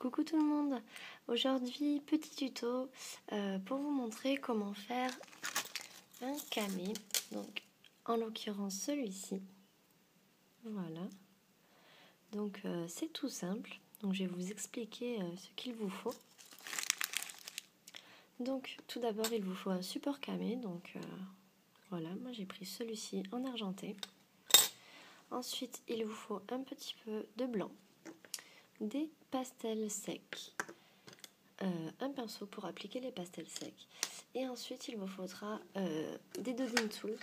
Coucou tout le monde. Aujourd'hui, petit tuto pour vous montrer comment faire un camé. Donc, en l'occurrence celui-ci. Voilà. Donc, c'est tout simple. Donc, je vais vous expliquer ce qu'il vous faut. Donc, tout d'abord, il vous faut un support camé. Donc, voilà, moi j'ai pris celui-ci en argenté. Ensuite, il vous faut un petit peu de blanc, des pastels secs, un pinceau pour appliquer les pastels secs, et ensuite il vous faudra des dodine tools,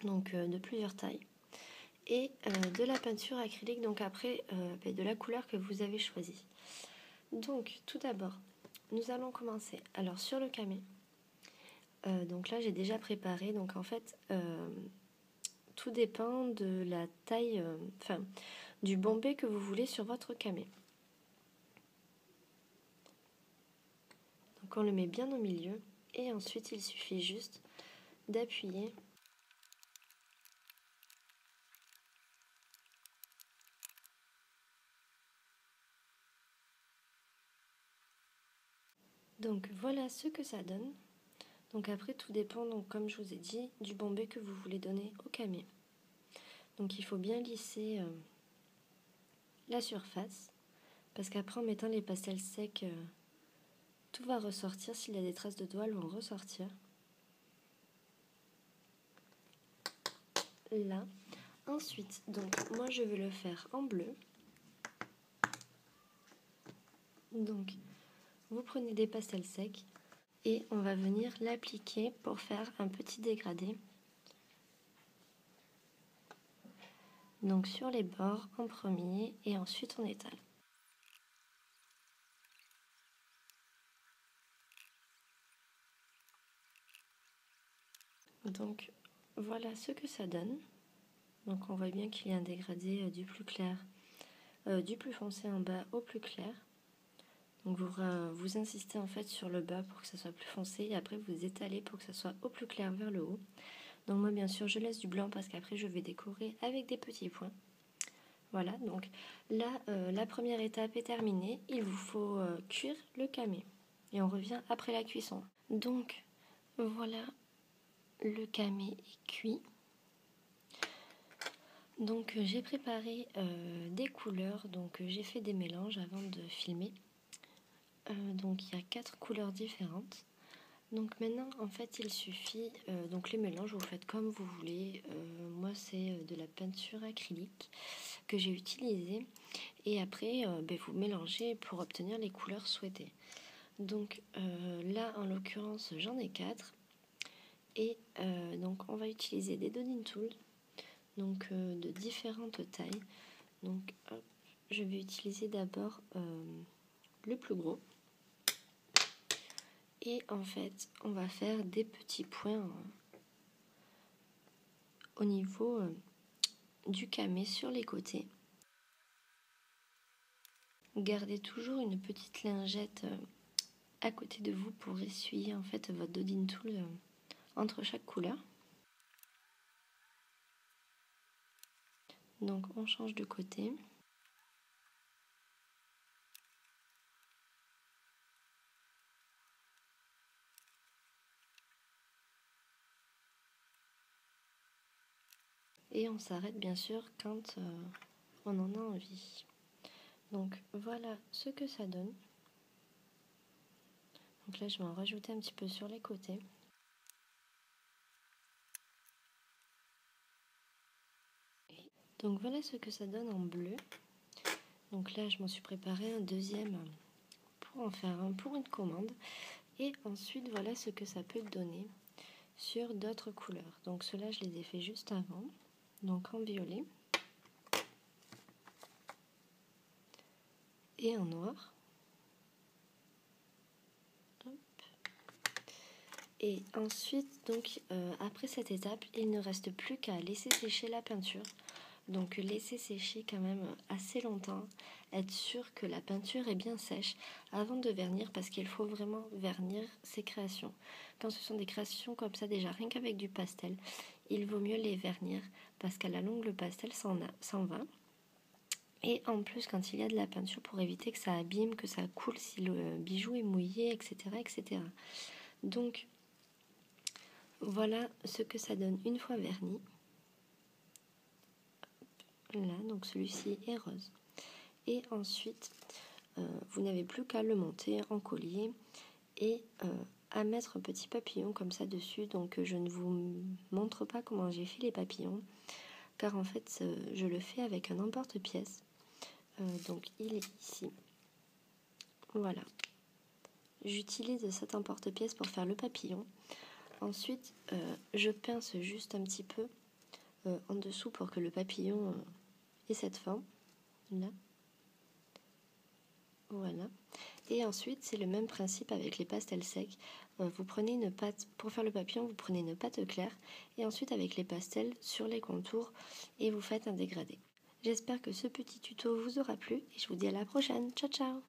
donc de plusieurs tailles, et de la peinture acrylique, donc après de la couleur que vous avez choisie. Donc tout d'abord, nous allons commencer. Alors sur le camé, donc là j'ai déjà préparé, donc en fait tout dépend de la taille, du bombé que vous voulez sur votre camé. Donc on le met bien au milieu et ensuite il suffit juste d'appuyer donc voilà ce que ça donne. Donc après tout dépend, donc comme je vous ai dit, du bombé que vous voulez donner au camé. Donc il faut bien lisser la surface, parce qu'après en mettant les pastels secs, tout va ressortir. S'il y a des traces de doigts, elles vont ressortir. Là. Ensuite, donc moi je vais le faire en bleu. Donc vous prenez des pastels secs et on va venir l'appliquer pour faire un petit dégradé. Donc sur les bords en premier et ensuite on étale. Donc voilà ce que ça donne. Donc on voit bien qu'il y a un dégradé du plus clair, du plus foncé en bas au plus clair. Donc vous insistez en fait sur le bas pour que ça soit plus foncé et après vous étalez pour que ça soit au plus clair vers le haut. Donc moi bien sûr je laisse du blanc parce qu'après je vais décorer avec des petits points. Voilà, donc là la première étape est terminée. Il vous faut cuire le camé et on revient après la cuisson. Donc voilà, le camé est cuit. Donc j'ai préparé des couleurs, donc j'ai fait des mélanges avant de filmer. Donc il y a 4 couleurs différentes. Donc maintenant en fait il suffit, donc les mélanges vous faites comme vous voulez. Moi c'est de la peinture acrylique que j'ai utilisée. Et après vous mélangez pour obtenir les couleurs souhaitées. Donc là en l'occurrence j'en ai 4. Et donc on va utiliser des dodine tools. Donc de différentes tailles. Donc hop, je vais utiliser d'abord le plus gros. Et en fait, on va faire des petits points au niveau du camé sur les côtés. Gardez toujours une petite lingette à côté de vous pour essuyer en fait votre dodine tool entre chaque couleur. Donc on change de côté. Et on s'arrête bien sûr quand on en a envie. Donc voilà ce que ça donne. Donc là je vais en rajouter un petit peu sur les côtés. Donc voilà ce que ça donne en bleu. Donc là je m'en suis préparé un deuxième pour en faire un pour une commande. Et ensuite voilà ce que ça peut donner sur d'autres couleurs. Donc ceux-là je les ai fait juste avant. Donc en violet et en noir. Hop. Et ensuite donc après cette étape il ne reste plus qu'à laisser sécher la peinture. Donc laisser sécher quand même assez longtemps, être sûr que la peinture est bien sèche avant de vernir, parce qu'il faut vraiment vernir ces créations. Quand ce sont des créations comme ça, déjà rien qu'avec du pastel, il vaut mieux les vernir parce qu'à la longue le pastel s'en va. Et en plus, quand il y a de la peinture, pour éviter que ça abîme, que ça coule si le bijou est mouillé, etc. etc. Donc, voilà ce que ça donne une fois verni. Là, donc celui-ci est rose. Et ensuite, vous n'avez plus qu'à le monter en collier et à mettre un petit papillon comme ça dessus. Donc je ne vous montre pas comment j'ai fait les papillons, car en fait je le fais avec un emporte-pièce. Donc il est ici. Voilà. J'utilise cet emporte-pièce pour faire le papillon. Ensuite, je pince juste un petit peu en dessous pour que le papillon ait cette forme. Là. Voilà. Et ensuite, c'est le même principe avec les pastels secs. Vous prenez une pâte, pour faire le papillon, vous prenez une pâte claire et ensuite avec les pastels sur les contours et vous faites un dégradé. J'espère que ce petit tuto vous aura plu et je vous dis à la prochaine. Ciao ciao!